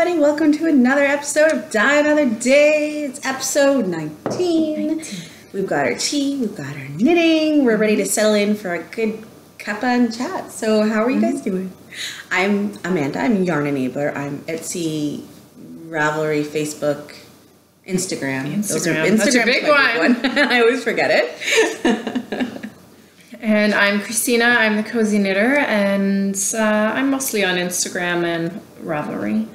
everybody. Welcome to another episode of Die Another Day. It's episode 19. We've got our tea, we've got our knitting. We're ready to settle in for a good cuppa and chat. So how are you guys doing? I'm Amanda. I'm Yarn Enabler. I'm Etsy, Ravelry, Facebook, Instagram. That's a big one. I always forget it. And I'm Christina. I'm the Cozy Knitter, and I'm mostly on Instagram and Ravelry.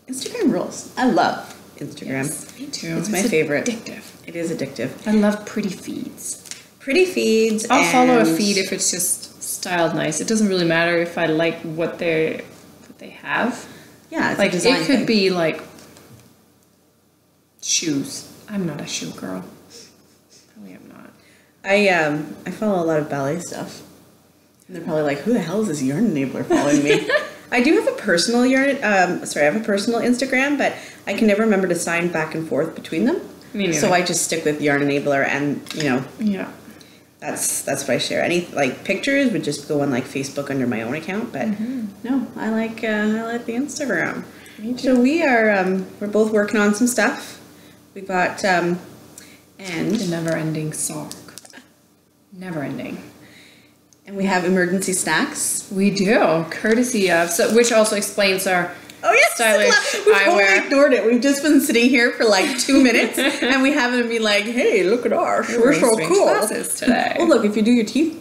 Instagram rules. I love Instagram. Yes, me too. It's my favorite. Addictive. It is addictive. I love pretty feeds. Pretty feeds. I'll follow a feed if it's just styled nice. It doesn't really matter if I like what they have. Yeah, it's like a design it could thing. be like shoes. I'm not a shoe girl. Probably am not. I follow a lot of ballet stuff, and they're probably like, "Who the hell is this yarn enabler following me?" I do have a personal I have a personal Instagram, but I can never remember to sign back and forth between them. Me neither. So I just stick with yarn enabler, and Yeah. that's what I share. Any like pictures would just go on like Facebook under my own account, but no, I like the Instagram. Me too. So we're both working on some stuff. We got The never-ending sock. Never ending. and we have emergency snacks. We do, courtesy of, which also explains our stylish We've eyewear. totally ignored it. We've just been sitting here for like 2 minutes, and we haven't been like, "Hey, look at ours. We're so cool." Glasses today. Oh, look! If you do your teeth,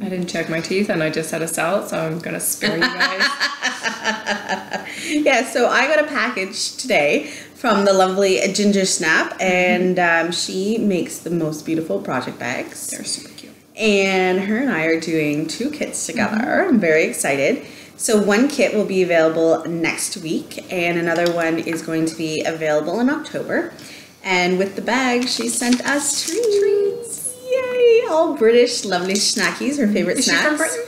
I didn't check my teeth, and I just had a salad, so I'm gonna spare you guys. yeah. So I got a package today from the lovely Ginger Snap, and she makes the most beautiful project bags. They're super cute. And her and I are doing 2 kits together. I'm very excited. So one kit will be available next week, and another one is going to be available in October. And with the bag, she sent us treats. Yay! All British, lovely snackies. Her favorite Is snacks. she from Britain?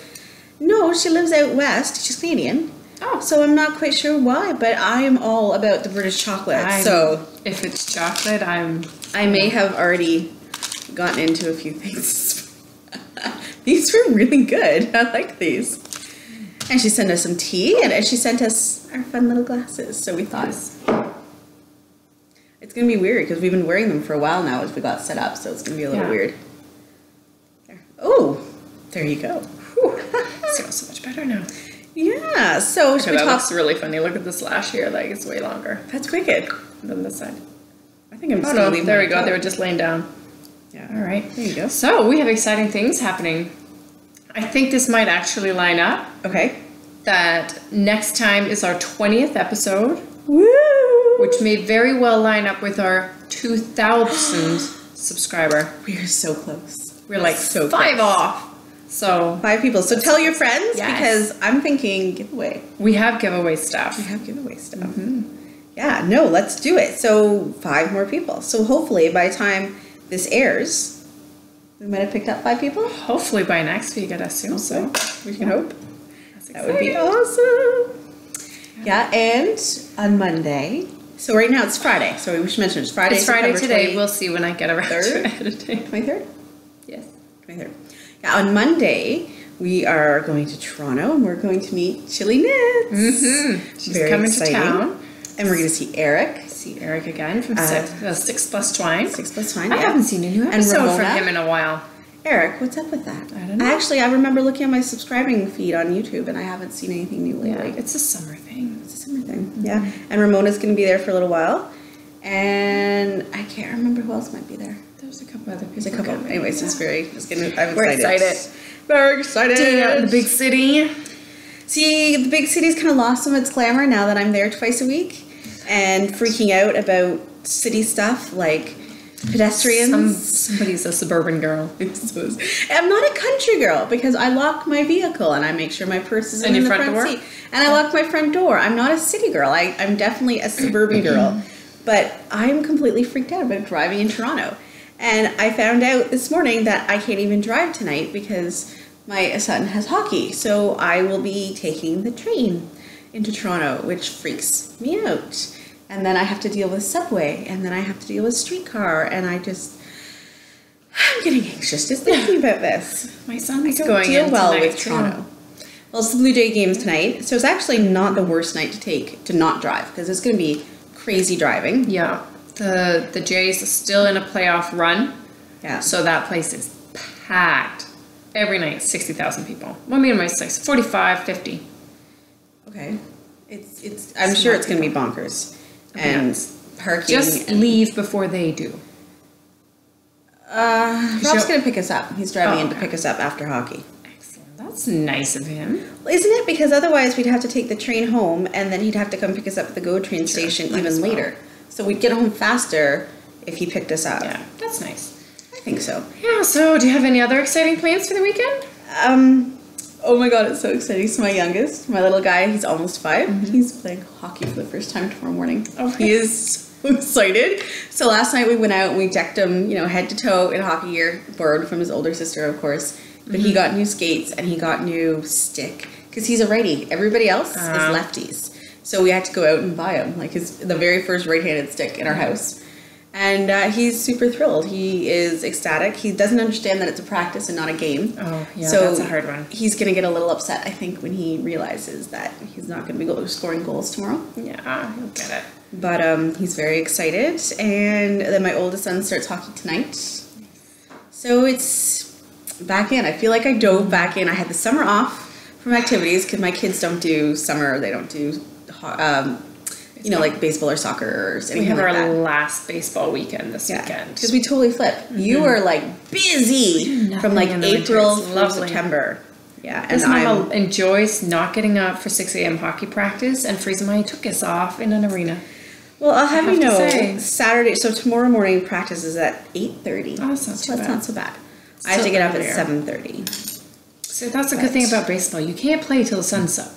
No, she lives out west. She's Canadian. Oh. So I'm not quite sure why, but I am all about the British chocolate. So if it's chocolate, I may have already gotten into a few things. These were really good. I like these. And she sent us some tea, and she sent us our fun little glasses. So we thought it's going to be weird because we've been wearing them for a while now as we got set up. So it's going to be a little weird. There. Oh, there you go. It smells so much better now. Yeah. So should we That talk? looks really funny. Look at the slash here. Like it's way longer That's wicked. than this side. I think I'm just Oh going no, to leave there mine we go. up. They were just laying down. Yeah. All right. There you go. So we have exciting things happening. I think this might actually line up. Okay. That next time is our 20th episode, Woo! which may very well line up with our 2,000th subscriber. We are so close. We're like So 5 close. off. So 5 people. So tell your friends Yes. because I'm thinking giveaway. we have giveaway stuff. We have giveaway stuff. Yeah, no, let's do it. So 5 more people. So hopefully by the time this airs, we might have picked up 5 people. Hopefully by next week, I'd assume so. We can hope. That's That would be exciting. awesome. Yeah, and on Monday. So right now it's Friday. So we should mention it's Friday. It's Friday September today. We'll see when I get around to editing. 23rd? Yes. 23rd. Yeah, on Monday we are going to Toronto and we're going to meet Chili Knits. She's Very coming exciting. to town. And we're going to see Eric. See Eric again from 6 Plus Twine. 6 Plus Twine. I yeah. haven't seen a new And episode from Ramona. him in a while. Eric, what's up with that? I don't know. Actually, I remember looking at my subscribing feed on YouTube and I haven't seen anything new Yeah, lately. it's a summer thing. It's a summer thing. Yeah. And Ramona's going to be there for a little while. And I can't remember who else might be there. There's a couple other people. There's a couple. coming. Anyways, I'm We're excited. Very excited. Staying out in the big city. See, the big city's kind of lost some of its glamour now that I'm there twice a week and freaking out about city stuff like pedestrians. Somebody's a suburban girl. I'm not a country girl because I lock my vehicle and I make sure my purse is in the front door? seat. And I lock my front door. I'm not a city girl. I'm definitely a suburban girl. But I'm completely freaked out about driving in Toronto. And I found out this morning that I can't even drive tonight because my son has hockey. So I will be taking the train into Toronto, which freaks me out. And then I have to deal with subway, and then I have to deal with streetcar, and I'm getting anxious just thinking about this. My son's I don't going deal in well tonight, with Toronto. Well, it's the Blue Jay games tonight, so it's actually not the worst night to not drive, because it's going to be crazy driving. Yeah. The Jays are still in a playoff run. Yeah. So that place is packed. Every night, 60,000 people. Well, me and my 45, 50. Okay. I'm sure it's going to be bonkers. And parking. Just leave before they do. Rob's going to pick us up. He's driving in to pick us up after hockey. Excellent. That's nice of him. Well, isn't it? Because otherwise we'd have to take the train home, and then he'd have to come pick us up at the GO train station even later. So we'd get home faster if he picked us up. Yeah, that's nice. I think so. Yeah, so do you have any other exciting plans for the weekend? Oh my god, it's so exciting. So my youngest, my little guy, he's almost 5. He's playing hockey for the first time tomorrow morning. Oh, he is so excited. So last night we went out and we decked him, head to toe in hockey gear, borrowed from his older sister, of course. But he got new skates and he got new stick because he's a righty. Everybody else is lefties. So we had to go out and buy him, like the very first right-handed stick in our house. And he's super thrilled. He is ecstatic. He doesn't understand that it's a practice and not a game. Oh, yeah, so that's a hard one. He's going to get a little upset, I think, when he realizes that he's not going to be scoring goals tomorrow. Yeah, he'll get it. But he's very excited. And then my oldest son starts hockey tonight. So it's back in. I feel like I dove back in. I had the summer off from activities because my kids don't do summer. They don't do like baseball or soccer or anything. We have like our last baseball weekend this weekend. Because we totally flip. You are like busy from like April through September. Yeah. And Mama enjoys not getting up for 6 a.m. hockey practice, and Frieza Mai took us off in an arena. Well, I'll have you know, Saturday, so tomorrow morning practice is at 8:30. Oh, that's not so bad. I have to get up at 7:30. So that's a good thing about baseball. You can't play till the sun's up.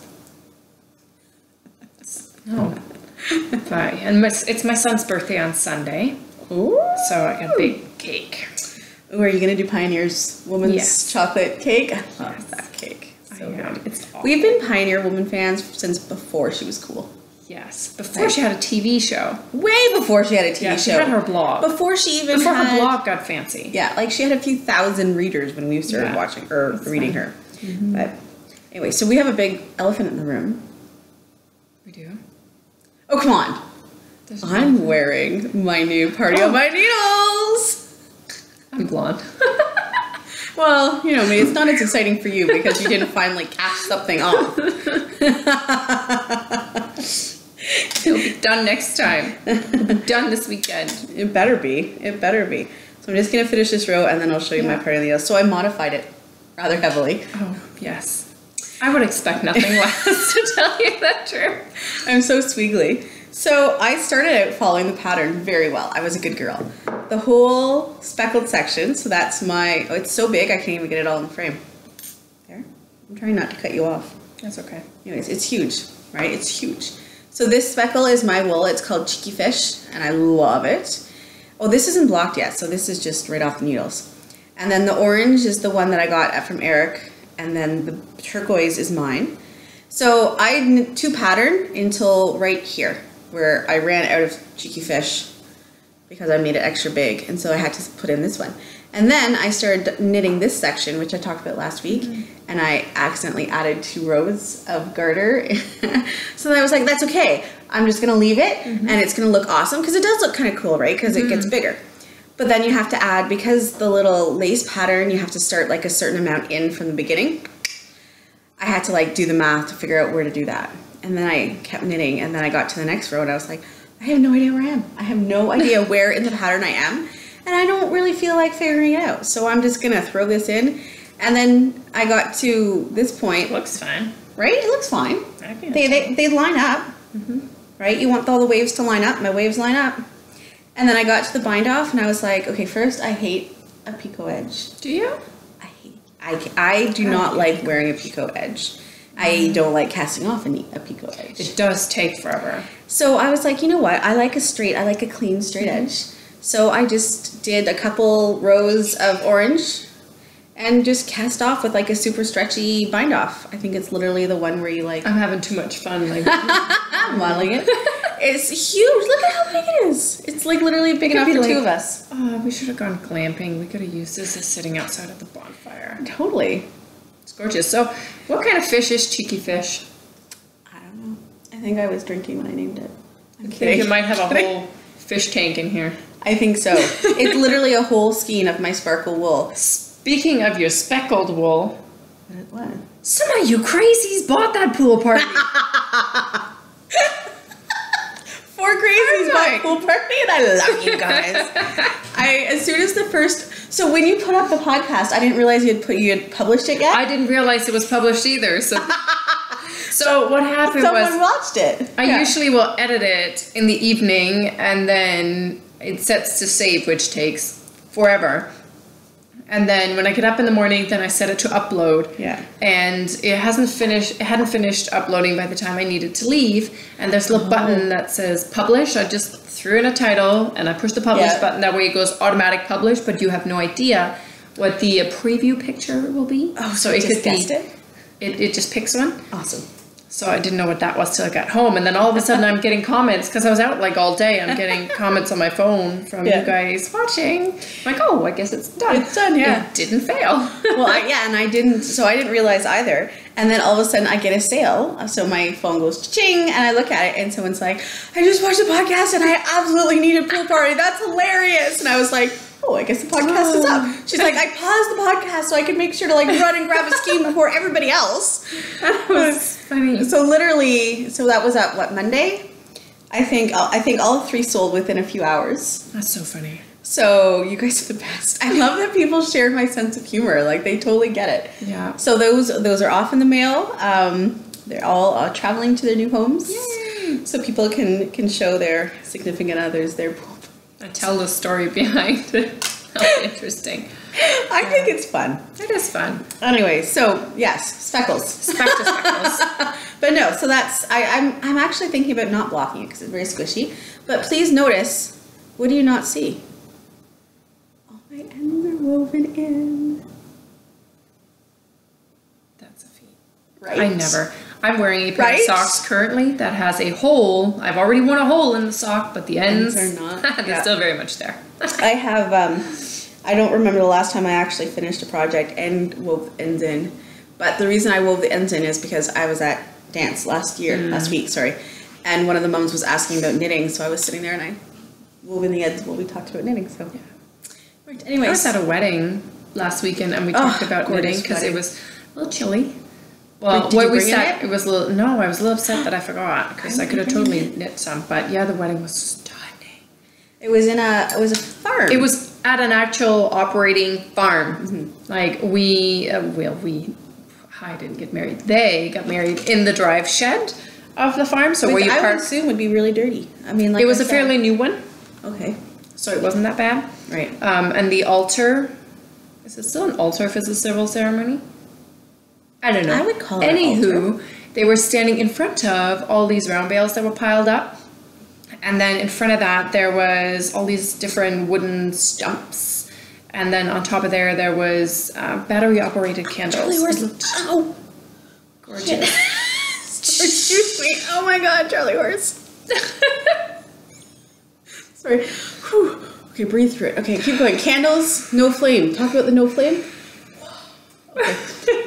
No. Bye. And it's my son's birthday on Sunday. Ooh. So I got a big cake. Ooh, are you going to do Pioneer's Woman's chocolate cake? I love that cake. So good. It's awesome. We've been Pioneer Woman fans since before she was cool. Yes. Before she had a TV show. Way before she had a TV show. She had her blog. Before her blog got fancy. Yeah, like she had a few thousand readers when we started watching or reading her. Mm-hmm. But anyway, so we have a big elephant in the room. We do? Oh, come on. I'm wearing my new Party on My Needles. I'm blonde. Well, it's not as exciting for you because you didn't finally catch something off. It'll be done next time. It'll be done this weekend. It better be. So I'm just going to finish this row and then I'll show you my Party on the Needles. So I modified it rather heavily. Oh, yes. I would expect nothing less, to tell you the truth. I'm so squiggly. So I started out following the pattern very well. I was a good girl. The whole speckled section, so that's it's so big I can't even get it all in the frame. There. I'm trying not to cut you off. That's okay. Anyways, it's huge, right? It's huge. So this speckle is my wool. It's called Cheeky Fish, and I love it. Oh, this isn't blocked yet, so this is just right off the needles. And then the orange is the one that I got from Eric, and then the turquoise is mine. So I knit 2 pattern until right here, where I ran out of Cheeky Fish because I made it extra big, and so I had to put in this one. And then I started knitting this section, which I talked about last week, and I accidentally added 2 rows of garter. So then I was like, that's okay. I'm just gonna leave it, and it's gonna look awesome, because it does look kind of cool, right? Because it gets bigger. But then you have to add, because the little lace pattern, you have to start like a certain amount in from the beginning. I had to like do the math to figure out where to do that. And then I kept knitting, and then I got to the next row and I was like, I have no idea where I am. I have no idea where in the pattern I am, and I don't really feel like figuring it out. So I'm just gonna throw this in. And then I got to this point. Looks fine. Right? It looks fine. They line up, right? You want all the waves to line up. My waves line up. And then I got to the bind off and I was like, okay, first I hate a picot edge. Do you? I do not like wearing a picot edge. I don't like casting off a picot edge. It does take forever. So I was like, you know what? I like a clean straight edge. So I just did a couple rows of orange and just cast off with like a super stretchy bind off. I think it's literally the one where you like... I'm having too much fun like modeling it. It's huge. Look at how big it is. It's like literally big enough for like, 2 of us. Oh, we should have gone glamping. We could have used this as sitting outside of the bonfire. Totally. It's gorgeous. So, what kind of fish is cheeky fish? I don't know. I think I was drinking when I named it. I think you might have a whole fish tank in here. I think so. It's literally a whole skein of my sparkle wool. Speaking of your speckled wool, What? some of you crazies bought that pool party. 4 crazies bought pool party, and I love you guys. As soon as the first. So when you put up the podcast, I didn't realize you had published it yet. I didn't realize it was published either. So what happened Someone watched it. I usually will edit it in the evening, and then it sets to save, which takes forever. And then when I get up in the morning, then I set it to upload. Yeah. And it hadn't finished uploading by the time I needed to leave. And there's a little button that says publish. I just threw in a title and I push the publish button. That way it goes automatic publish, but you have no idea what the preview picture will be. Oh, so it could be. It just picks one. Awesome. So I didn't know what that was till I got home. And then all of a sudden I'm getting comments because I was out like all day. I'm getting comments on my phone from you guys watching. I'm like, oh, I guess it's done. It's done, yeah. It didn't fail. Well, and I didn't realize either. And then all of a sudden I get a sale. So my phone goes ching and I look at it and someone's like, I just watched the podcast and I absolutely need a pool party. That's hilarious. And I was like, oh, I guess the podcast is up. She's like, I paused the podcast so I could make sure to like run and grab a skein before everybody else. That was funny. So literally, that was at what, Monday? I think all 3 sold within a few hours. That's so funny. So you guys are the best. I love that people share my sense of humor. Like they totally get it. Yeah. So those are off in the mail. They're all traveling to their new homes. Yay. So people can show their significant others their poop. I tell the story behind it. That's interesting. I think it's fun. It is fun. Anyway, so yes, speckles. Speckles. But no, so that's I'm actually thinking about not blocking it because it's very squishy. But please notice, what do you not see? All my ends are woven in. That's a feat. Right. I'm wearing a pair of socks currently that has a hole. I've already worn a hole in the sock, but the ends are not. They're still very much there. I have, I don't remember the last time I actually finished a project and wove ends in. But the reason I wove the ends in is because I was at dance last week, and one of the mums was asking about knitting, so I was sitting there and I wove in the ends while we talked about knitting. So, right. Anyways, I was at a wedding last weekend and we talked about knitting because it was a little chilly. Well, did you bring it was a little. No, I was a little upset that I forgot because I could have totally knit some. But yeah, the wedding was stunning. It was a farm. It was at an actual operating farm. Mm-hmm. Like I didn't get married. They got married in the drive shed of the farm. So where you I park, would assume would be really dirty. I mean, like it was a fairly new one. Okay. So it wasn't that bad. Right. And the altar, is it still an altar if it's a civil ceremony? I don't know. I would call it Anywho, they were standing in front of all these round bales that were piled up. And then in front of that, there was all these different wooden stumps. And then on top of there was battery-operated candles. Charlie horse. Oh. Gorgeous. Excuse me. Oh my God, Charlie horse. Sorry. Whew. Okay, breathe through it. Okay, keep going. Candles, no flame. Talk about the no flame. Okay,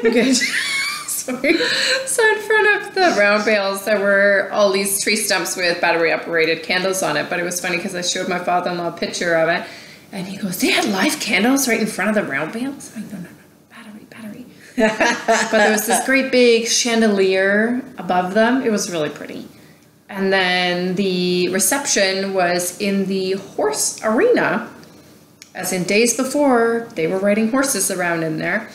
we're good. Sorry. So in front of the round bales, there were all these tree stumps with battery-operated candles on it. But it was funny because I showed my father-in-law a picture of it. And he goes, they had live candles right in front of the round bales? I'm like, no, battery. But there was this great big chandelier above them. It was really pretty. And then the reception was in the horse arena. As in days before, they were riding horses around in there.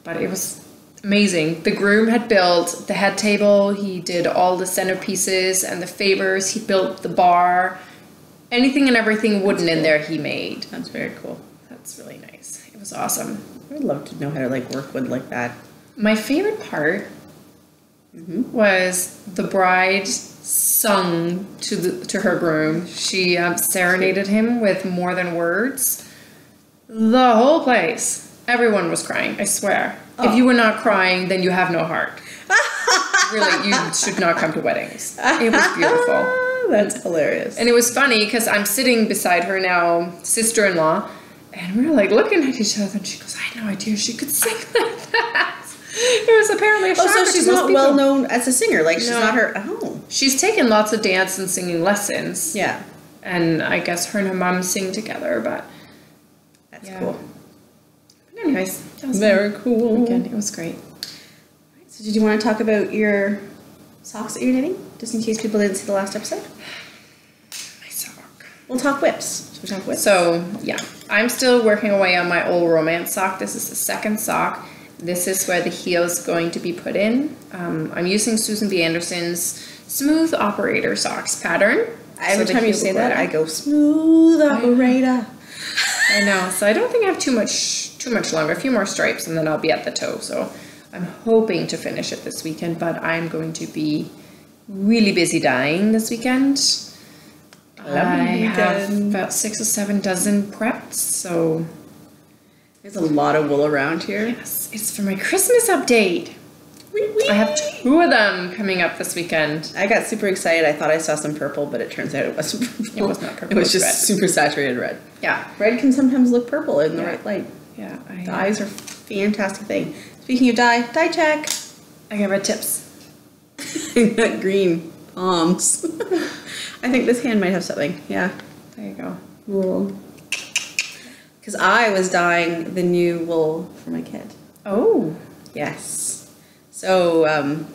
But it was amazing. The groom had built the head table. He did all the centerpieces and the favors. He built the bar. Anything and everything wooden in there he made. That's very cool. That's really nice. It was awesome. I would love to know how to like work wood like that. My favorite part was the bride sung to her groom. She serenaded him with more than words. The whole place. Everyone was crying, I swear. Oh. If you were not crying, then you have no heart. Really, you should not come to weddings. It was beautiful. That's hilarious. And it was funny because I'm sitting beside her now, sister-in-law, and we were like looking at each other and she goes, I had no idea she could sing like that. It was apparently a shocker. Oh, so she's to most not people. well known as a singer. Like, she's No. not her. Oh. She's taken lots of dance and singing lessons. Yeah. And I guess her and her mom sing together, but That's yeah. cool. But anyways, that was Very my cool. weekend. It was great. So did you want to talk about your socks that you're knitting? Just in case people didn't see the last episode? My sock. We'll talk whips. Should we talk whips? So, yeah. I'm still working away on my old romance sock. This is the second sock. This is where the heel is going to be put in. I'm using Susan B. Anderson's Smooth Operator Socks pattern. Every So the time you heel say will go that, there. I go, smooth operator. I know. So I don't think I have too much longer. A few more stripes and then I'll be at the toe. So I'm hoping to finish it this weekend, but I'm going to be really busy dyeing this weekend. I have about 6 or 7 dozen prepped, so There's a lot of wool around here. yes, it's for my Christmas update. Wee wee. I have 2 of them coming up this weekend. I got super excited. I thought I saw some purple, but it turns out it wasn't purple. It was not purple, It was it was just red. super saturated red. Yeah, Red can sometimes look purple in the Yeah. right light. yeah. Dyes are a fantastic thing. Speaking of dye check. I got red tips. I got green palms. I think this hand might have something. Yeah. There you go. Wool. Because I was dyeing the new wool for my kid. Oh, Yes. So, you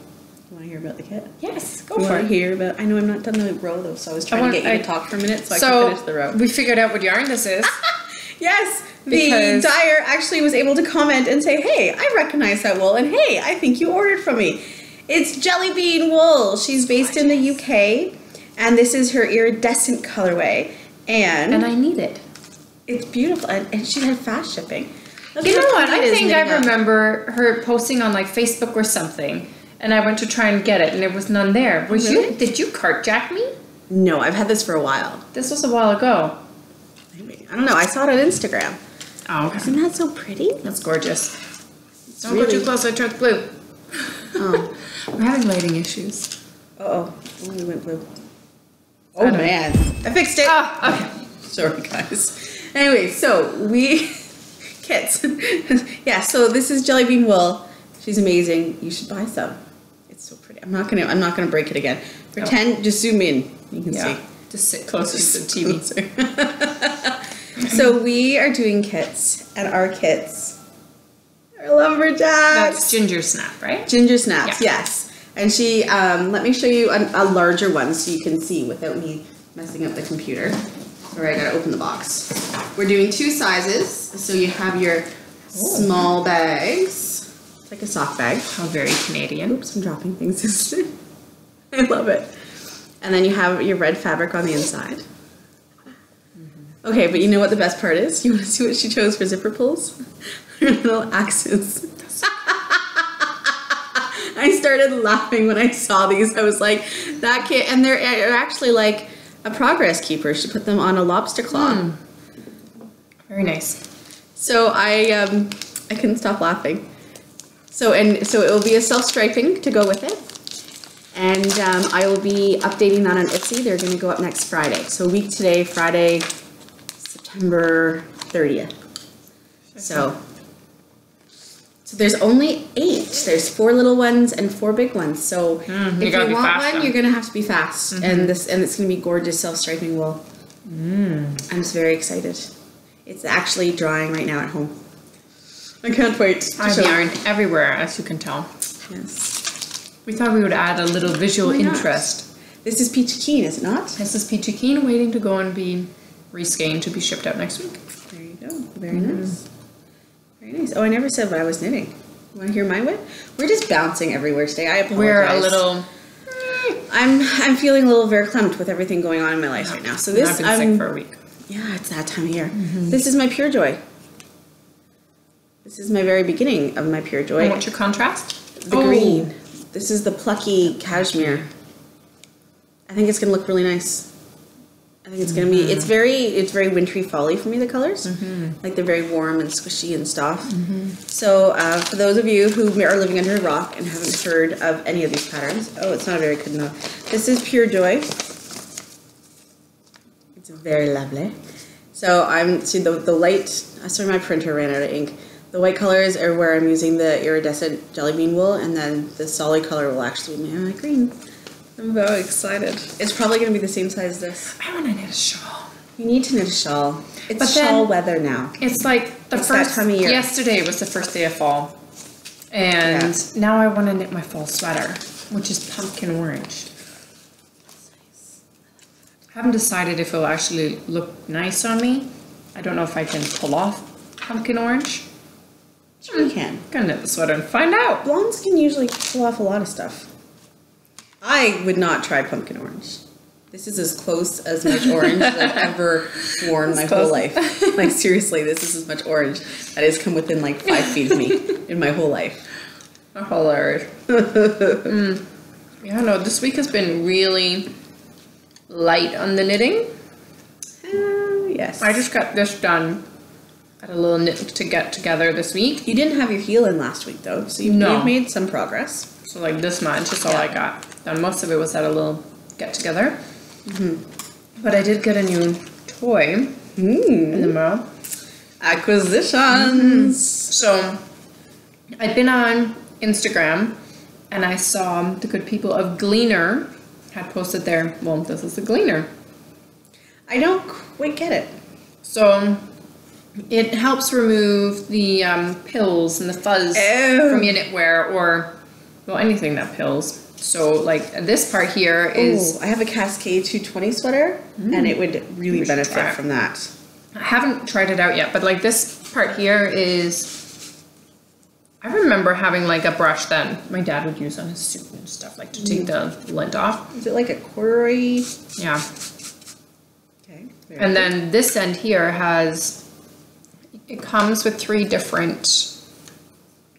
want to hear about the kit? yes, go You for want to it. hear about? I know I'm not done the row though, so I was trying to get you to talk for a minute so I could finish the row. we figured out what yarn this is. Yes, the Because- dyer actually was able to comment and say, "Hey, I recognize that wool, and hey, I think you ordered from me." It's Jelly Bean wool. She's based in the UK, and this is her iridescent colorway, And I need it. it's beautiful, and she had fast shipping. Look You how know what? pretty it I is think knitting I up. remember her posting on like Facebook or something, and I went to try and get it, and there was none there. Was Really? you? Did you cartjack me? No, I've had this for a while. This was a while ago. Maybe. I don't know. I saw it on Instagram. Oh, okay. Isn't that so pretty? That's gorgeous. Don't really- go too close. I turned blue. Oh. We're having lighting issues. Oh, we went blue. I Oh don't- man, I fixed it. Oh, okay. Sorry, guys. Anyway, so we kits. Yeah, so this is Jelly Bean wool. She's amazing. You should buy some. It's so pretty. I'm not gonna break it again. Pretend. Just zoom in. You can Yeah. see. Just sit closer to the TV. So we are doing kits, and our kits are lumberjacks. That's ginger snap, right? Ginger snaps, Yeah. yes. And she, let me show you a larger one so you can see without me messing up the computer. All right, I gotta open the box. We're doing 2 sizes. So you have your small bags. It's like a sock bag. How very Canadian. Oops, I'm dropping things. I love it. And then you have your red fabric on the inside. Okay, but you know what the best part is? You want to see what she chose for zipper pulls? Her little axes. I started laughing when I saw these. I was like, that kid, and they're actually like a progress keeper. She put them on a lobster claw. Very nice. So I couldn't stop laughing. So it will be a self-striping to go with it. And I will be updating that on Etsy. They're going to go up next Friday. So a week today, Friday, September 30th. So there's only 8. There's 4 little ones and 4 big ones. So if you gotta be want fast, one, though. you're gonna have to be fast. And it's gonna be gorgeous self-striping wool. I'm just very excited. It's actually drying right now at home. I can't wait to I have show. yarn everywhere, as you can tell. Yes. We thought we would add a little visual Why not? interest. This is Peachy Keen, is it not? This is Peachy Keen waiting to go and be reskeined to be shipped out next week. There you go. Very nice. Very nice. Oh, I never said what I was knitting. You want to hear my whip? We're just bouncing everywhere today. I apologize. We're a little. I'm feeling a little verklempt with everything going on in my life right now. So this I've been sick for a week. Yeah, it's that time of year. This is my Pure Joy. This is my very beginning of my Pure Joy. And what's your contrast? The green. This is the plucky cashmere. I think it's gonna look really nice. I think it's gonna be. It's very wintry folly for me. The colors, like they're very warm and squishy and stuff. So for those of you who are living under a rock and haven't heard of any of these patterns, oh, it's not very good enough. This is Pure Joy. It's very lovely. So see the light. Sorry, my printer ran out of ink. The The white colors are where I'm using the iridescent jelly bean wool, and then the solid color will actually be my green. I'm very excited. It's probably going to be the same size as this. I want to knit a shawl. You need to knit a shawl. It's But then- shawl weather now. It's like the It's that first time of year. Yesterday was the first day of fall. And now I want to knit my fall sweater, which is pumpkin orange. I haven't decided if it'll actually look nice on me. I don't know if I can pull off pumpkin orange. Sure you can. I'm gonna knit the sweater and find out. Blondes can usually pull off a lot of stuff. I would not try pumpkin orange. This is as close as much orange as I've ever worn my whole life. Like seriously, this is as much orange that has come within like 5 feet of me in my whole life. Hilarious. Yeah, no, this week has been really light on the knitting. Yes. I just got this done. Had a little knit to get together this week. You didn't have your heel in last week though, so you've made some progress. So like this much is all I got done. Most of it was at a little get together. But I did get a new toy in the mail. Acquisitions. So I've been on Instagram and I saw the good people of Gleaner had posted their, well, this is the Gleaner. I don't quite get it. So it helps remove the pills and the fuzz from your knitwear or, well, anything that pills. So like this part here is... I have a Cascade 220 sweater and it would really benefit from that. I haven't tried it out yet, but like this part here is... I remember having like a brush that my dad would use on his suit and stuff, like to take the lint off. Is it like a corduroy? Yeah. Okay. And then this end here has, it comes with 3 different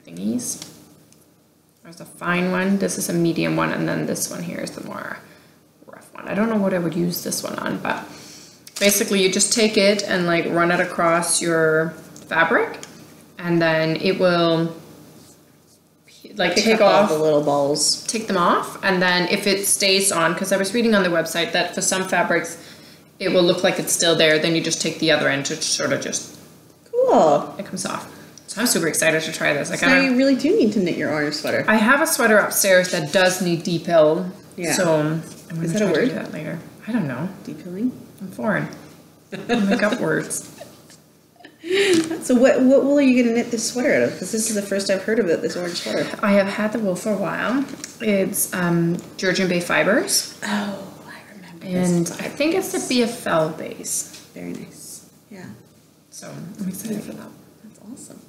thingies. There's a fine one, this is a medium one, and then this one here is the more rough one. I don't know what I would use this one on, but basically you just take it and like run it across your fabric, and then it will like take off all the little balls. Take them off, and then if it stays on, because I was reading on the website that for some fabrics it will look like it's still there, then you just take the other end to sort of just it comes off. So I'm super excited to try this. So now you really do need to knit your orange sweater. I have a sweater upstairs that does need depill. Yeah. So I'm going to try to do that later. I don't know. Depilling? I'm foreign. I make up words. So what wool are you going to knit this sweater out of? Because this is the first I've heard of it, this orange sweater. I have had the wool for a while. It's Georgian Bay Fibers. Oh, I remember And this. I think it's the BFL base. Very nice. Yeah. So I'm excited for that. That's awesome.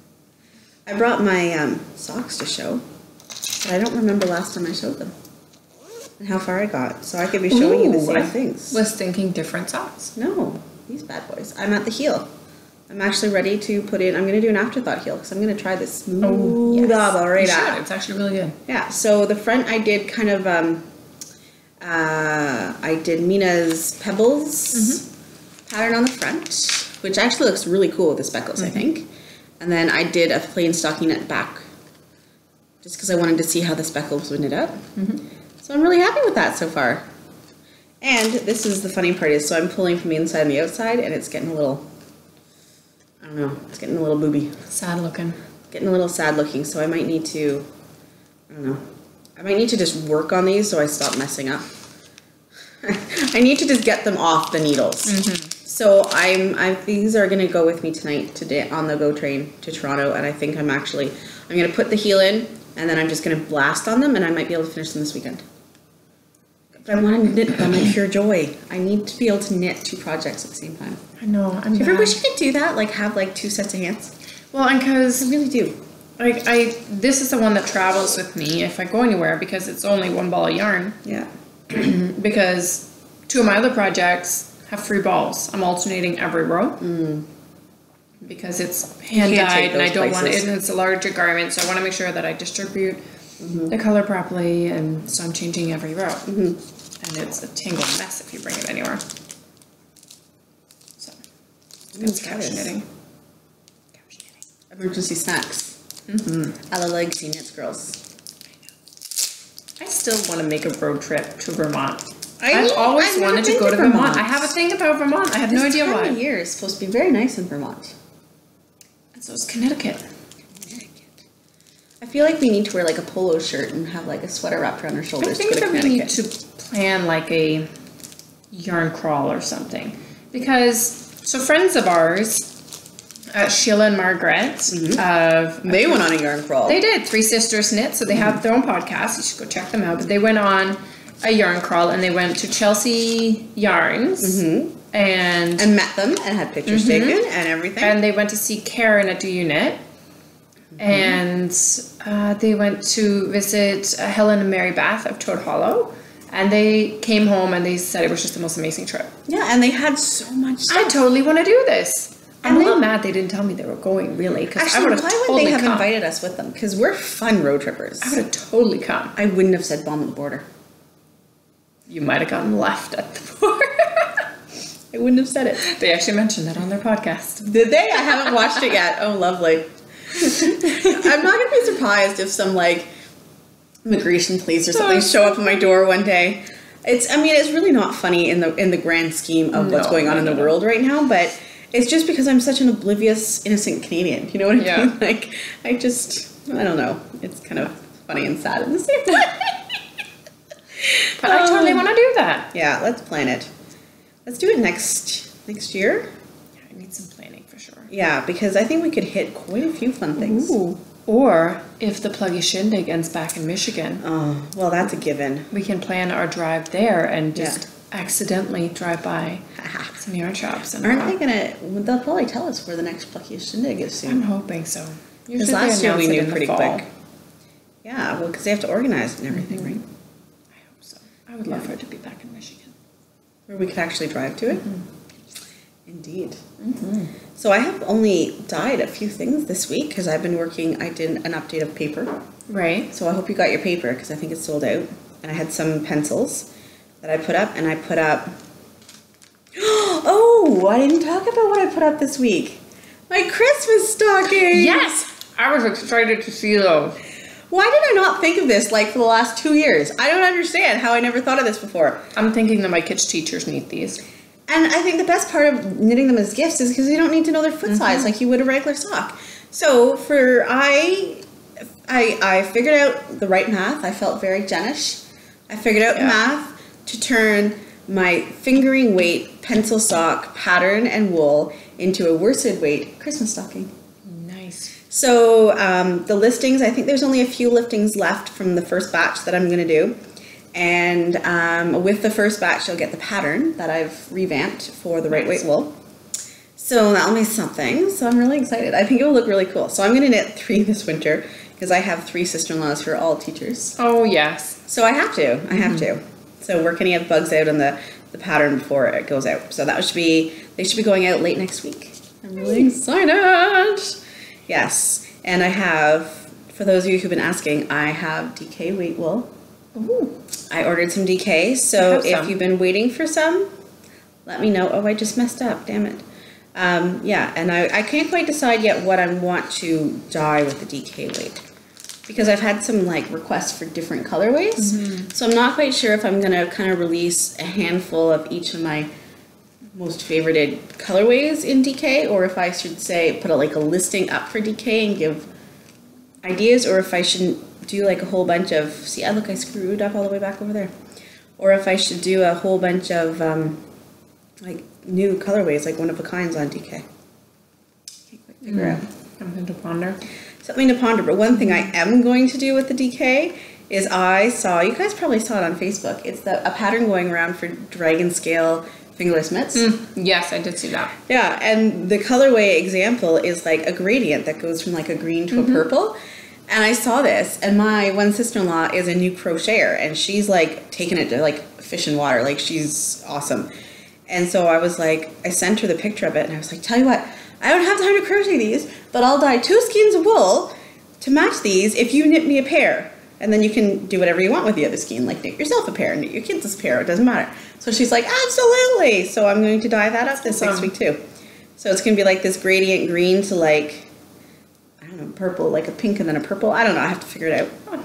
I brought my socks to show, but I don't remember last time I showed them and how far I got. So I could be showing you the same things. Was thinking different socks. No, these bad boys. I'm at the heel. I'm actually ready to put in, I'm going to do an afterthought heel because I'm going to try this smooth right out. It's actually really good. Yeah, so the front I did kind of, I did Mina's Pebbles pattern on the front, which actually looks really cool with the speckles, I think. And then I did a plain stockinette back, just because I wanted to see how the speckles would knit up. So I'm really happy with that so far. And this is the funny part is, so I'm pulling from the inside and the outside, and it's getting a little, I don't know, it's getting a little booby. Sad looking. Getting a little sad looking, so I might need to, I don't know, I might need to just work on these so I stop messing up. I need to just get them off the needles. So these are gonna go with me tonight today on the GO train to Toronto, and I think I'm gonna put the heel in, and then I'm just gonna blast on them, and I might be able to finish them this weekend. But I want to knit them in pure joy. I need to be able to knit 2 projects at the same time. I know. Do you ever wish you could do that? Like have like 2 sets of hands? Well, and because I really do. like this is the one that travels with me if I go anywhere because it's only 1 ball of yarn. Yeah. Because 2 of my other projects have 3 balls. I'm alternating every row. Because it's hand dyed and I don't want it, and it's a larger garment, so I want to make sure that I distribute the color properly, and so I'm changing every row. And it's a tangled mess if you bring it anywhere. So it's couch knitting. Couch knitting. Emergency snacks. A la legacy knits girls. I still want to make a road trip to Vermont. I've always never wanted to been go to to Vermont. Vermont. I have a thing about Vermont. I have no idea why. This time of year is supposed to be very nice in Vermont. And so is Connecticut. feel like we need to wear like a polo shirt and have like a sweater wrapped around our I shoulders. think to go that to we need Connecticut. to plan like a yarn crawl or something. Because, so friends of ours, Sheila and Margaret, They went on a yarn crawl. they did Three Sisters Knit, so they have their own podcast. You should go check them out. But they went on a yarn crawl and they went to Chelsea Yarns and met them and had pictures taken and everything. and they went to see Karen at Do You Knit. And they went to visit Helen and Mary Beth of Toad Hollow. And they came home and they said it was just the most amazing trip. Yeah, and they had so much stuff. I totally want to do this. I'm And a little they- mad they didn't tell me they were going, really. Because I Actually, would have why totally would they have come. invited us with them? Because we're fun road trippers. I would have totally come. I wouldn't have said bomb at the border. You might have gotten left at the border. I wouldn't have said it. They actually mentioned that on their podcast. Did they? I haven't watched it yet. Oh, lovely. I'm not gonna be surprised if some like immigration police or something show up at my door one day. It's really not funny in the grand scheme of what's going on in the world right now, but it's just because I'm such an oblivious, innocent Canadian. You know what I mean? Like, I don't know. It's kind of funny and sad in the same way. But I totally want to do that. Yeah, let's plan it. Let's do it next year. Yeah, I need some planning for sure. Yeah, because I think we could hit quite a few fun things. Ooh. Or if the Pluggy Shindig ends back in Michigan, Oh, well, that's a given. we can plan our drive there and just accidentally drive by some yarn shops. And Aren't they gonna? They'll probably tell us where the next Pluckiest Shindig is I'm soon. hoping so. Because Usually last they year we announce it knew in the pretty fall. quick. Yeah, well, because they have to organize and everything, right? I hope so. I would love for it to be back in Michigan. Where we could actually drive to it. Indeed. So I have only dyed a few things this week because I've been working. I did an update of paper. Right. So I hope you got your paper because I think it's sold out. And I had some pencils that I put up, and I put up. Oh, I didn't talk about what I put up this week. My Christmas stocking. Yes! I was excited to see those. Why did I not think of this like for the last 2 years? I don't understand how I never thought of this before. I'm thinking that my kids' teachers need these. And I think the best part of knitting them as gifts is because you don't need to know their foot size like you would a regular sock. So I figured out the right math. I felt very Jenish. I figured out math to turn my fingering weight pencil sock pattern and wool into a worsted weight Christmas stocking. Nice. So the listings, I think there's only a few listings left from the first batch that I'm going to do. And with the first batch, you'll get the pattern that I've revamped for the right weight wool. So that'll be something. So I'm really excited. I think it will look really cool. So I'm going to knit 3 this winter because I have 3 sister-in-laws who are all teachers. Oh, yes. So I have to. So we're going to get bugs out on the pattern before it goes out. So they should be going out late next week. I'm really excited. Yes. And I have, for those of you who've been asking, I have DK weight wool. Ooh. I ordered some DK, so if you've been waiting for some, let me know. Oh, I just messed up, damn it. Yeah, and I can't quite decide yet what I want to dye with the DK weight. Because I've had some like requests for different colorways. So I'm not quite sure if I'm going to kind of release a handful of each of my most favorited colorways in DK, or if I should say put a listing up for DK and give ideas, or if I shouldn't do like a whole bunch of, see, I screwed up all the way back over there. Or if I should do a whole bunch of like new colorways, like one of a kinds on DK. Can't quite figure out. Something to ponder. Something to ponder. But one thing I am going to do with the DK is I saw, you guys probably saw it on Facebook, it's a pattern going around for dragon scale fingerless mitts. Yes, I did see that. Yeah, and the colorway example is like a gradient that goes from like a green to a purple. And I saw this, and my one sister-in-law is a new crocheter, and she's like taking it to like fish in water, like she's awesome. And so I was like, I sent her the picture of it, and I was like, tell you what, I don't have time to crochet these, but I'll dye 2 skeins of wool to match these if you knit me a pair. And then you can do whatever you want with the other skein, like knit yourself a pair, knit your kids a pair, it doesn't matter. So she's like, absolutely. So I'm going to dye that up this next week too. So it's going to be like this gradient green to like, I don't know, purple, like a pink and then a purple. I don't know, I have to figure it out.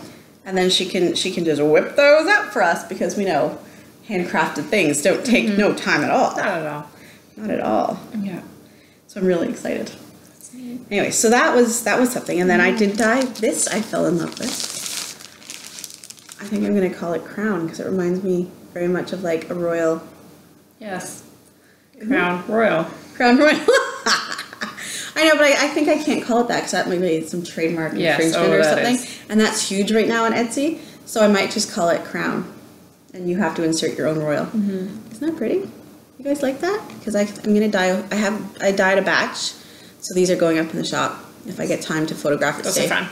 And then she can just whip those up for us because we know handcrafted things don't take no time at all. Not at all. Not at all. Yeah. So I'm really excited. Anyway, so that was something. And then I did dye this. I fell in love with. I think I'm going to call it Crown because it reminds me very much of like a royal. Yes. Crown Royal. Crown Royal. I know, but I think I can't call it that because that might be some trademark infringement or something. And that's huge right now on Etsy. So I might just call it Crown. And you have to insert your own royal. Isn't that pretty? You guys like that? Because I'm going to dye. I dyed a batch. So these are going up in the shop if I get time to photograph it today. Those are fun.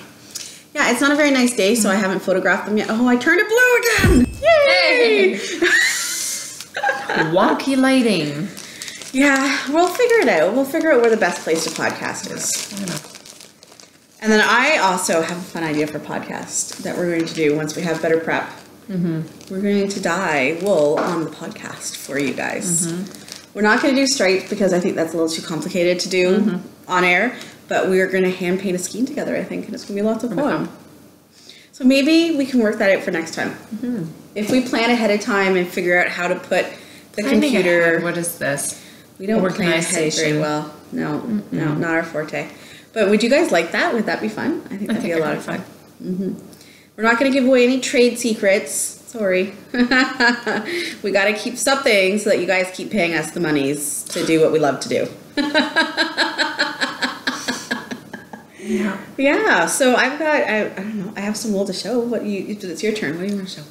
Yeah, it's not a very nice day, so I haven't photographed them yet. Oh, I turned it blue again! Yay! Hey! Wonky lighting. Yeah, we'll figure it out. We'll figure out where the best place to podcast is. I know. And then I also have a fun idea for podcast that we're going to do once we have better prep. We're going to dye wool on the podcast for you guys. We're not going to do stripes because I think that's a little too complicated to do on air. But we are going to hand paint a skein together, I think, and it's going to be lots of fun. So maybe we can work that out for next time. If we plan ahead of time and figure out how to put the computer. What is this? We don't plan ahead very well. No, no, not our forte. But would you guys like that? Would that be fun? I think that'd be a lot of fun. We're not going to give away any trade secrets. Sorry. We got to keep something so that you guys keep paying us the monies to do what we love to do. Yeah, so I've got, I don't know, I have some wool to show. It's your turn. What do you want to show?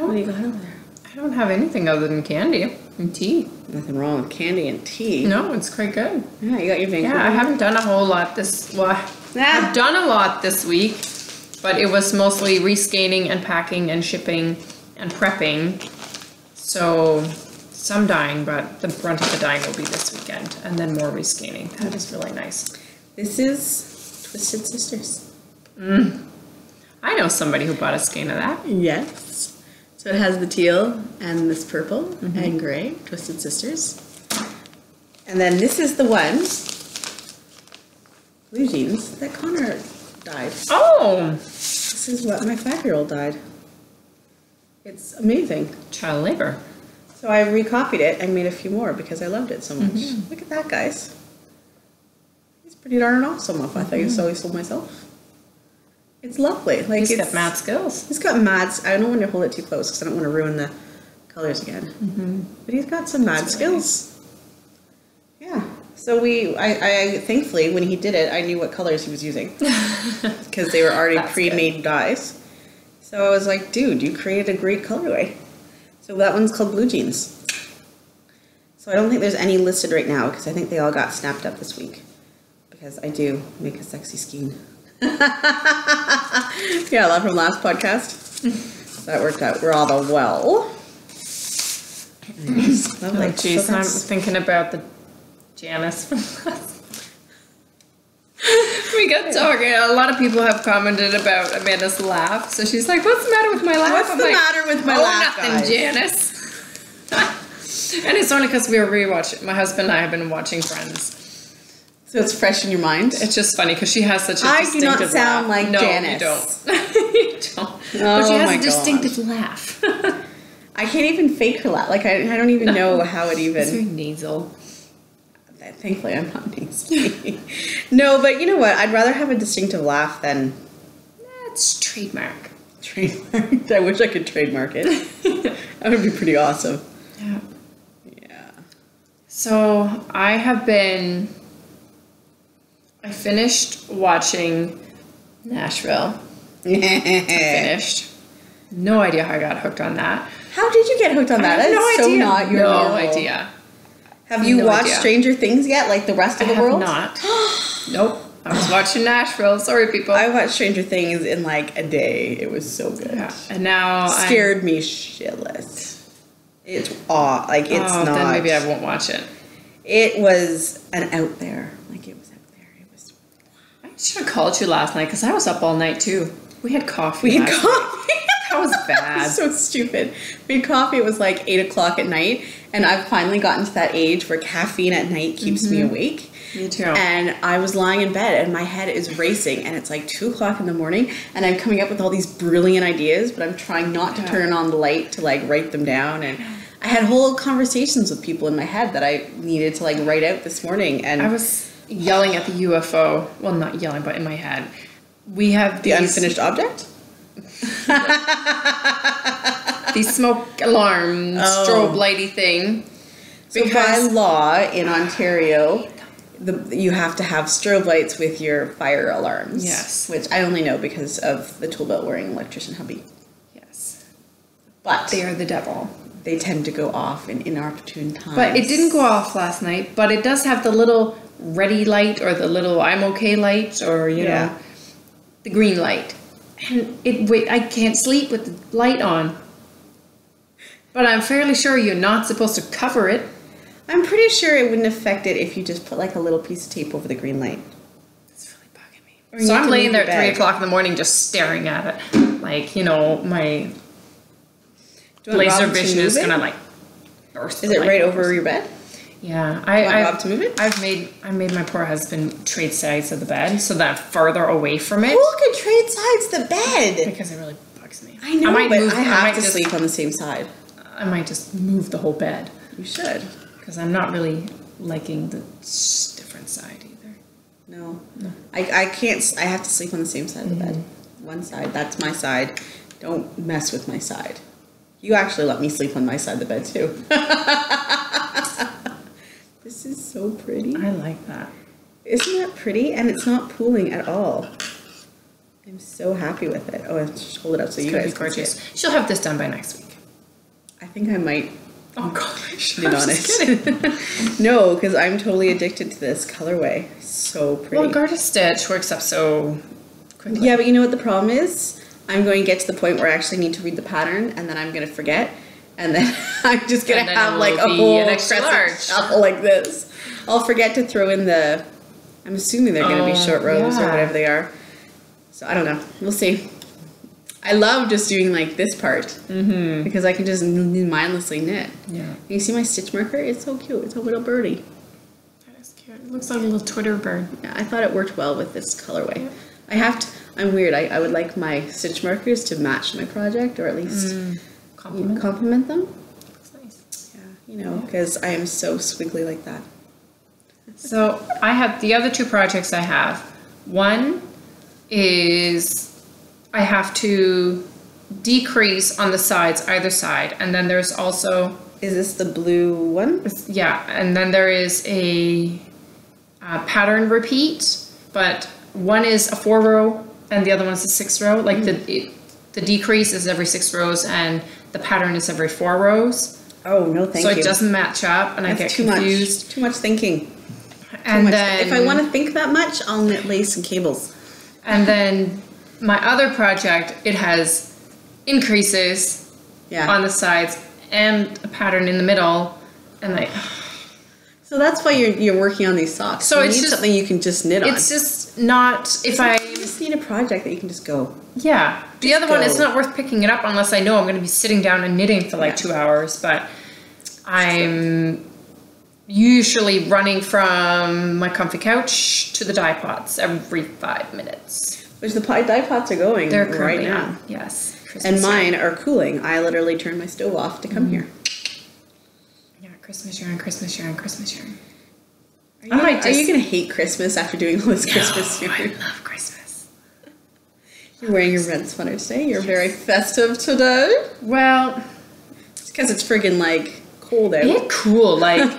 What do you got over there? I don't have anything other than candy and tea. Nothing wrong with candy and tea. No, it's quite good. Yeah, you got your Vancouver. Yeah, I haven't done a whole lot I've done a lot this week, but it was mostly rescanning and packing and shipping and prepping. So some dyeing, but the brunt of the dyeing will be this weekend, and then more rescanning. That is really nice. This is Twisted Sisters. I know somebody who bought a skein of that. Yes. So it has the teal and this purple and gray, Twisted Sisters. And then this is the one, blue jeans, that Connor dyed. Oh! This is what my 5-year-old dyed. It's amazing. Child labor. So I recopied it and made a few more because I loved it so much. Look at that, guys. He's pretty darn awesome. I think so. I sold myself. It's lovely. Like He's got mad skills. He's got mad. I don't want to hold it too close because I don't want to ruin the colors again. But he's got some mad skills. Yeah. So I thankfully when he did it, I knew what colors he was using because they were already pre-made dyes. So I was like, dude, you created a great colorway. So that one's called Blue Jeans. So I don't think there's any listed right now because I think they all got snapped up this week because I do make a sexy skein. Yeah, a lot from last podcast. That worked out rather well. Nice. Lovely. Oh, geez, I'm thinking about the Janice from last. We got talking. A lot of people have commented about Amanda's laugh. So she's like, "What's the matter with my laugh?" What's the matter with my laugh, nothing, guys? Janice. And it's only because we were rewatching. My husband and I have been watching Friends. So it's fresh in your mind? It's just funny because she has such a I distinctive laugh. do not sound like Janice. No, you don't. You don't. But she has a distinctive laugh. I can't even fake her laugh. Like, I don't even know how it even... It's very nasal. Thankfully, I'm not nasally. No, but you know what? I'd rather have a distinctive laugh than... That's trademark. Trademark? I wish I could trademark it. That would be pretty awesome. Yeah. Yeah. So, I finished watching Nashville. Finished. No idea how I got hooked on that. How did you get hooked on that? I have That no is so idea. not your No normal. idea. Have you No watched idea. Stranger Things yet, like the rest of the world? I have not. Nope. I was watching Nashville. Sorry, people. I watched Stranger Things in like a day. It was so good. Yeah. And now Scared me shitless. It's awe. Like, it's not. Then maybe I won't watch it. It was an out there. Like, it was out there. It was... I should have called you last night because I was up all night too. We had coffee. We had last coffee. night. That was bad. So stupid. We had coffee. It was like 8 o'clock at night. And I've finally gotten to that age where caffeine at night keeps me awake. Me too. And I was lying in bed and my head is racing and it's like 2 o'clock in the morning and I'm coming up with all these brilliant ideas, but I'm trying not to turn on the light to like write them down. And I had whole conversations with people in my head that I needed to like write out this morning. And yelling at the UFO. Well, not yelling, but in my head. We have The unfinished object? the smoke alarm strobe lighty thing. So by law in Ontario, you have to have strobe lights with your fire alarms. Yes. Which I only know because of the tool belt wearing electrician hubby. Yes. But they are the devil. They tend to go off in inopportune times. But it didn't go off last night, but it does have the little ready light or the little I'm okay light or, you know, the green light. And I can't sleep with the light on. But I'm fairly sure you're not supposed to cover it. I'm pretty sure it wouldn't affect it if you just put like a little piece of tape over the green light. That's really bugging me. So I'm laying there at 3 o'clock in the morning just staring at it. Like, you know, my laser vision is going to like burst. Is it right over your bed? Yeah. Rob to move it? I made my poor husband trade sides of the bed so that I'm further away from it. Who could trade sides the bed? Because it really bugs me. I know, but I have to sleep on the same side. I might just move the whole bed. You should. Because I'm not really liking the different side either. No. I can't. I have to sleep on the same side of the bed. One side. That's my side. Don't mess with my side. You actually let me sleep on my side of the bed too. This is so pretty. I like that. Isn't that pretty? And it's not pooling at all. I'm so happy with it. Oh, I just hold it up so you guys can see it. She'll have this done by next week. I think I might. Oh gosh, I'm just kidding. No, because I'm totally addicted to this colorway. So pretty. Well, garter stitch works up so quickly. Yeah, but you know what the problem is? I'm going to get to the point where I actually need to read the pattern, and then I'm going to forget, and then I'm just going to have like a whole crescent shuffle like this. I'll forget to throw in the. I'm assuming they're going to be short rows or whatever they are. So I don't know. We'll see. I love just doing like this part because I can just mindlessly knit. Yeah. You see my stitch marker? It's so cute. It's a little birdie. That is cute. It looks like a little Twitter bird. Yeah, I thought it worked well with this colorway. Yeah. I'm weird. I would like my stitch markers to match my project or at least complement them. Looks nice. Yeah, you know, because I am so squiggly like that. So I have the other two projects I have. One is I have to decrease on the sides, either side. And then there's also... Is this the blue one? Yeah. And then there is a pattern repeat, but one is a 4-row and the other one is a 6-row. Like the decrease is every 6 rows and the pattern is every 4 rows. Oh, no, thank you. So it doesn't match up and I get confused. Too much thinking. And then... If I want to think that much, I'll knit lace and cables. And then... My other project, it has increases on the sides and a pattern in the middle, and like. So that's why you're working on these socks. So it's just something you can just knit on. It's just not you just need a project that you can just go. Yeah, the other one, it's not worth picking it up unless I know I'm going to be sitting down and knitting for like 2 hours. But I'm usually running from my comfy couch to the dye pots every 5 minutes. Which the dye pots are going right now. Yes. Christmas and mine are cooling. I literally turned my stove off to come here. Yeah, Christmas yarn, Christmas yarn, Christmas yarn. Are you going to hate Christmas after doing all this Christmas yarn? I love Christmas. You're wearing your red sweater today. You're very festive today. Well, it's because it's friggin' like cold out. It's cool, like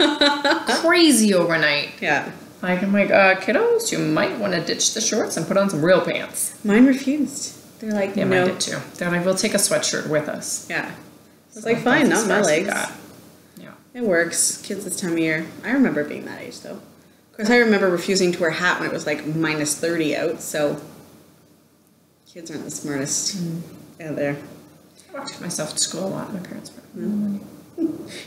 crazy overnight. Yeah. Like, I'm like, kiddos, you might want to ditch the shorts and put on some real pants. Mine refused. They're like, yeah, no. Mine did too. They're like, we'll take a sweatshirt with us. Yeah. I was like, fine, not my legs. Yeah. It works. Kids this time of year. I remember being that age, though. Of course, I remember refusing to wear a hat when it was like minus 30 out, so kids aren't the smartest out there. I walked myself to school a lot. My parents were.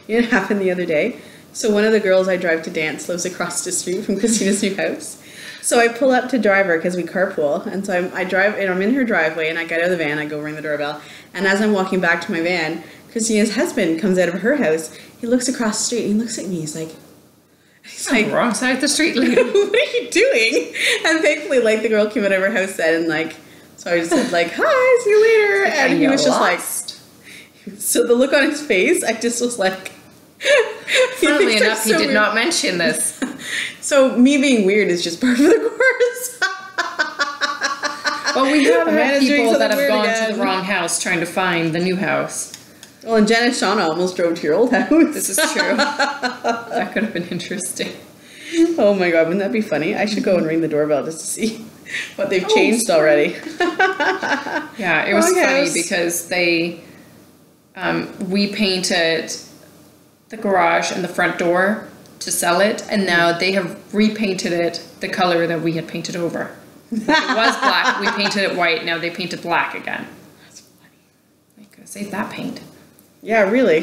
It happened the other day. So one of the girls I drive to dance lives across the street from Christina's new house. So I pull up to drive her because we carpool. And so I drive, and I'm in her driveway, and I get out of the van, I go ring the doorbell. And as I'm walking back to my van, Christina's husband comes out of her house. He looks across the street, and he looks at me. He's like, wrong side of the street, lady. What are you doing? And thankfully, like, the girl came out of her house then, and like, so I just said like, hi, see you later. And he was just like, so the look on his face, I just was like, Funnily enough, he did not mention this. So me being weird is just part of the course. Well, we have had people something that have weird gone again. to the wrong house trying to find the new house. Well, and Jen and Shauna almost drove to your old house. This is true. That could have been interesting. Oh my god, wouldn't that be funny? I should go and ring the doorbell just to see what they've changed already. Yeah, it was Wrong funny house. because they, we painted the garage and the front door to sell it, and now they have repainted it the color that we had painted over. It was black, we painted it white, now they painted black again. That's funny. Like, save that paint. Yeah, really.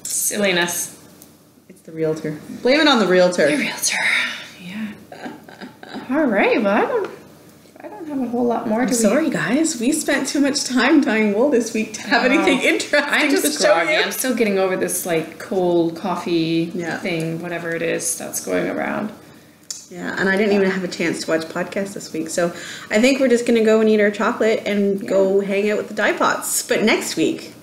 Silliness. It's the realtor. Blame it on the realtor. The realtor. Yeah. All right, well, I don't have a whole lot more to Sorry, guys. We spent too much time tying wool this week to have anything interesting I'm to just show groggy. you. I'm still getting over this like cold coffee Yeah. thing, whatever it is that's going around. Yeah, and I didn't even have a chance to watch podcasts this week, so I think we're just gonna go and eat our chocolate and go hang out with the dye pots. But next week,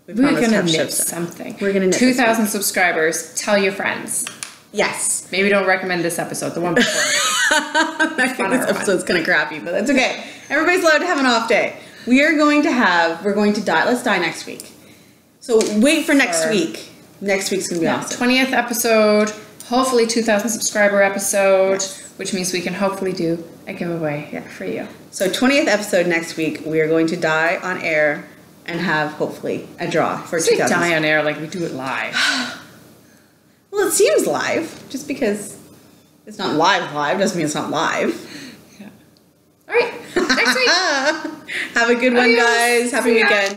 We're promise to gonna have knit shows. something. We're gonna knit 2,000 subscribers. Tell your friends. Yes. Maybe don't recommend this episode. The one before. I think this episode's kind of crappy, but that's okay. Everybody's allowed to have an off day. We're going to dye. Let's dye next week. So wait for next week. Next week's gonna be awesome. 20th episode. Hopefully 2,000 subscriber episode, which means we can hopefully do a giveaway for you. So 20th episode next week, we are going to dye on air and have hopefully a draw for Say 2,000. die on air like we do it live. Well, it seems live, just because it's not live doesn't mean it's not live. Yeah. All right. Next week. Have a good one, Adios. guys. Happy See ya. weekend.